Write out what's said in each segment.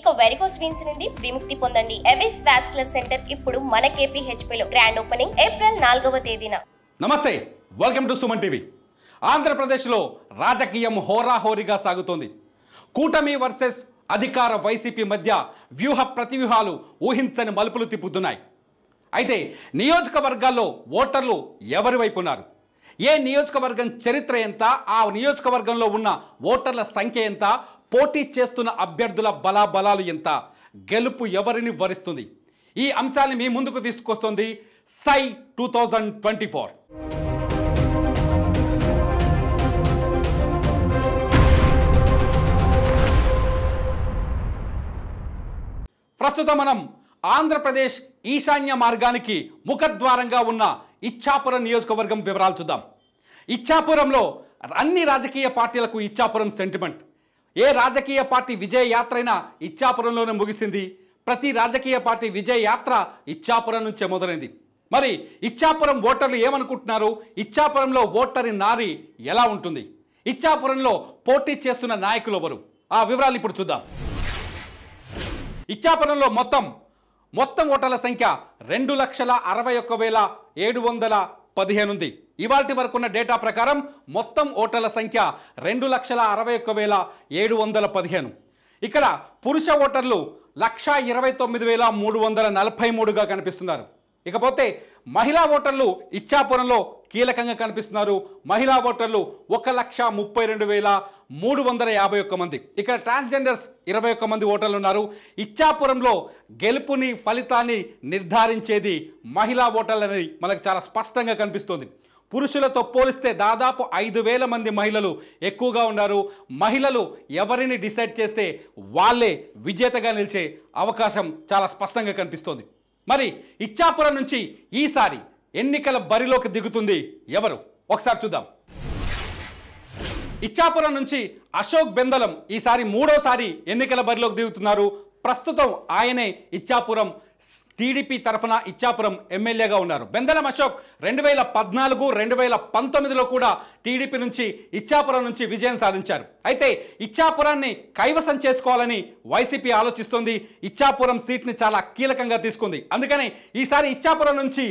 ఇక varicose veins నుండి విముక్తి పొందండి. ఎవిస్ వాస్కులర్ సెంటర్ ఇప్పుడు మన KPHP లో గ్రాండ్ ఓపెనింగ్ ఏప్రిల్ 4వ తేదీన. నమస్తే, వెల్కమ్ టు సుమన్ టీవీ. ఆంధ్రప్రదేశ్లో రాజకీయం హోరాహోరీగా సాగుతోంది. కూటమి వర్సెస్ అధికార వైసీపీ మధ్య వ్యూహ ప్రతివ్యూహాలు ఊహించని మలుపులు తిప్పుతున్నాయి. అయితే నియోజకవర్గాల్లో ఓటర్లు ఎవరి వైపు ఉన్నారు? ఏ నియోజకవర్గం చరిత్ర ఎంత, ఆ నియోజకవర్గంలో ఉన్న ఓటర్ల సంఖ్య ఎంత, పోటీ చేస్తున్న అభ్యర్థుల బలాబలాలు ఎంత, గెలుపు ఎవరిని వరిస్తుంది? ఈ అంశాన్ని మీ ముందుకు తీసుకొస్తుంది సై 2024. ప్రస్తుతం మనం ఆంధ్రప్రదేశ్ ఈశాన్య మార్గానికి ముఖద్వారంగా ఉన్న ఇచ్చాపురం నియోజకవర్గం వివరాలు చూద్దాం. ఇచ్చాపురంలో అన్ని రాజకీయ పార్టీలకు ఇచ్చాపురం సెంటిమెంట్. ఏ రాజకీయ పార్టీ విజయ యాత్ర అయినా ఇచ్చాపురంలోనే ముగిసింది. ప్రతి రాజకీయ పార్టీ విజయ యాత్ర ఇచ్చాపురం నుంచే మొదలైంది. మరి ఇచ్చాపురం ఓటర్లు ఏమనుకుంటున్నారు? ఇచ్చాపురంలో ఓటరి నారి ఎలా ఉంటుంది? ఇచ్చాపురంలో పోటీ చేస్తున్న నాయకులు ఎవరు? ఆ వివరాలు ఇప్పుడు చూద్దాం. ఇచ్చాపురంలో మొత్తం ఓటర్ల సంఖ్య 2,61,715 ఉంది. ఇవాల్టి వరకు ఉన్న డేటా ప్రకారం మొత్తం ఓటర్ల సంఖ్య 2,61,715. ఇక్కడ పురుష ఓటర్లు 1,29,343గా కనిపిస్తున్నారు. ఇకపోతే మహిళా ఓటర్లు ఇచ్చాపురంలో కీలకంగా కనిపిస్తున్నారు. మహిళా ఓటర్లు 1,32,351 మంది. ఇక్కడ ట్రాన్స్జెండర్స్ 21 మంది ఓటర్లు ఉన్నారు. ఇచ్చాపురంలో గెలుపుని ఫలితాన్ని నిర్ధారించేది మహిళా ఓటర్లని మనకు చాలా స్పష్టంగా కనిపిస్తుంది. పురుషులతో పోలిస్తే దాదాపు 5,000 మంది మహిళలు ఎక్కువగా ఉన్నారు. మహిళలు ఎవరిని డిసైడ్ చేస్తే వాళ్ళే విజేతగా నిలిచే అవకాశం చాలా స్పష్టంగా కనిపిస్తోంది. మరి ఇచ్చాపురం నుంచి ఈసారి ఎన్నికల బరిలోకి దిగుతుంది ఎవరు? ఒకసారి చూద్దాం. ఇచ్చాపురం నుంచి అశోక్ బెందలం ఈసారి 3వసారి ఎన్నికల బరిలోకి దిగుతున్నారు. ప్రస్తుతం ఆయనే ఇచ్చాపురం టీడీపీ తరఫున ఇచ్చాపురం ఎమ్మెల్యేగా ఉన్నారు. బెందలం అశోక్ 2014, 2019లో కూడా టీడీపీ నుంచి ఇచ్చాపురం నుంచి విజయం సాధించారు. అయితే ఇచ్చాపురాన్ని కైవసం చేసుకోవాలని వైసీపీ ఆలోచిస్తోంది. ఇచ్చాపురం సీట్ని చాలా కీలకంగా తీసుకుంది. అందుకని ఈసారి ఇచ్చాపురం నుంచి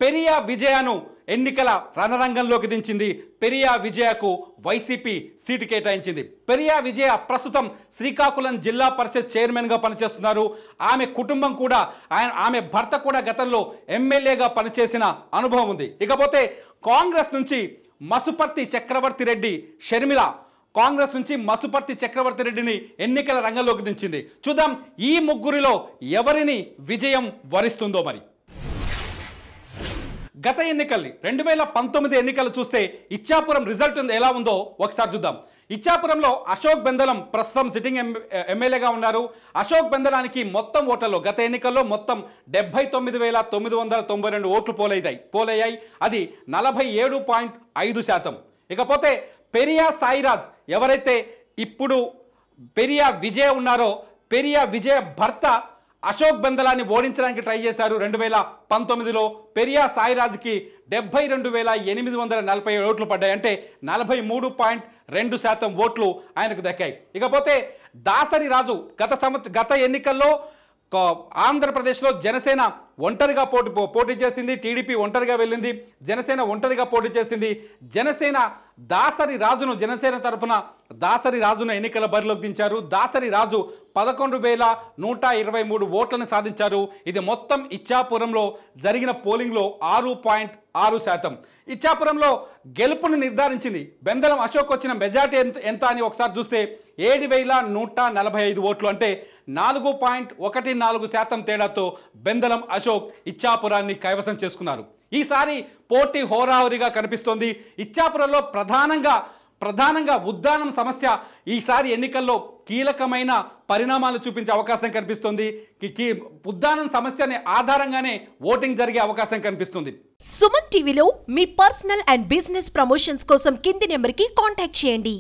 పెరియా విజయను ఎన్నికల రణరంగంలోకి దించింది. పెరియా విజయకు వైసీపీ సీటు కేటాయించింది. పెరియా విజయ ప్రస్తుతం శ్రీకాకుళం జిల్లా పరిషత్ చైర్మన్గా పనిచేస్తున్నారు. ఆమె కుటుంబం కూడా ఆమె భర్త కూడా గతంలో ఎమ్మెల్యేగా పనిచేసిన అనుభవం ఉంది. ఇకపోతే కాంగ్రెస్ నుంచి మసుపర్తి చక్రవర్తి రెడ్డి షర్మిల కాంగ్రెస్ నుంచి మసుపర్తి చక్రవర్తి రెడ్డిని ఎన్నికల రంగంలోకి దించింది. చూద్దాం ఈ ముగ్గురిలో ఎవరిని విజయం వరిస్తుందో. మరి గత ఎన్నికల్ని 2019 ఎన్నికలు చూస్తే ఇచ్చాపురం రిజల్ట్ ఎలా ఉందో ఒకసారి చూద్దాం. ఇచ్చాపురంలో అశోక్ బెందలం ప్రస్తుతం సిట్టింగ్ ఎమ్మెల్యేగా ఉన్నారు. అశోక్ బెందలానికి మొత్తం ఓటర్లు గత ఎన్నికల్లో మొత్తం 79,992 ఓట్లు పోలయ్యాయి. అది 47.5%. ఇకపోతే పెరియా సాయిరాజ్ ఎవరైతే ఇప్పుడు పెరియా విజయ ఉన్నారో, పెరియా విజయ భర్త అశోక్ బెందలాన్ని ఓడించడానికి ట్రై చేశారు. 2019లో పెరియా సాయిరాజ్కి 72,847 ఓట్లు పడ్డాయి. అంటే 43.2% ఓట్లు ఆయనకు దక్కాయి. ఇకపోతే దాసరి రాజు గత ఎన్నికల్లో ఆంధ్రప్రదేశ్లో జనసేన ఒంటరిగా పోటీ చేసింది. టీడీపీ ఒంటరిగా వెళ్ళింది. జనసేన ఒంటరిగా పోటీ చేసింది. జనసేన జనసేన తరఫున దాసరి రాజును ఎన్నికల బరిలోకి దించారు. దాసరి రాజు 11,123 ఓట్లను సాధించారు. ఇది మొత్తం ఇచ్చాపురంలో జరిగిన పోలింగ్లో 6.6%. ఇచ్చాపురంలో గెలుపును నిర్ధారించింది. బెందలం అశోక్ వచ్చిన మెజార్టీ ఎంత అని ఒకసారి చూస్తే 7,145 ఓట్లు. అంటే 4.14% తేడాతో బెందలం అశోక్ ఇచ్చాపురాన్ని కైవసం చేసుకున్నారు. ఈసారి పోటీ హోరాహోరీగా కనిపిస్తోంది. ఇచ్చాపురంలో ప్రధానంగా ఉద్దానం సమస్య ఈసారి ఎన్నికల్లో కీలకమైన పరిణామాలు చూపించే అవకాశం కనిపిస్తుంది. ఉద్దానం సమస్యని ఆధారంగానే ఓటింగ్ జరిగే అవకాశం కనిపిస్తుంది. సుమన్ టీవీలో మీ పర్సనల్ అండ్ బిజినెస్ ప్రమోషన్స్ కోసం కింది నెంబర్కి కాంటాక్ట్ చేయండి.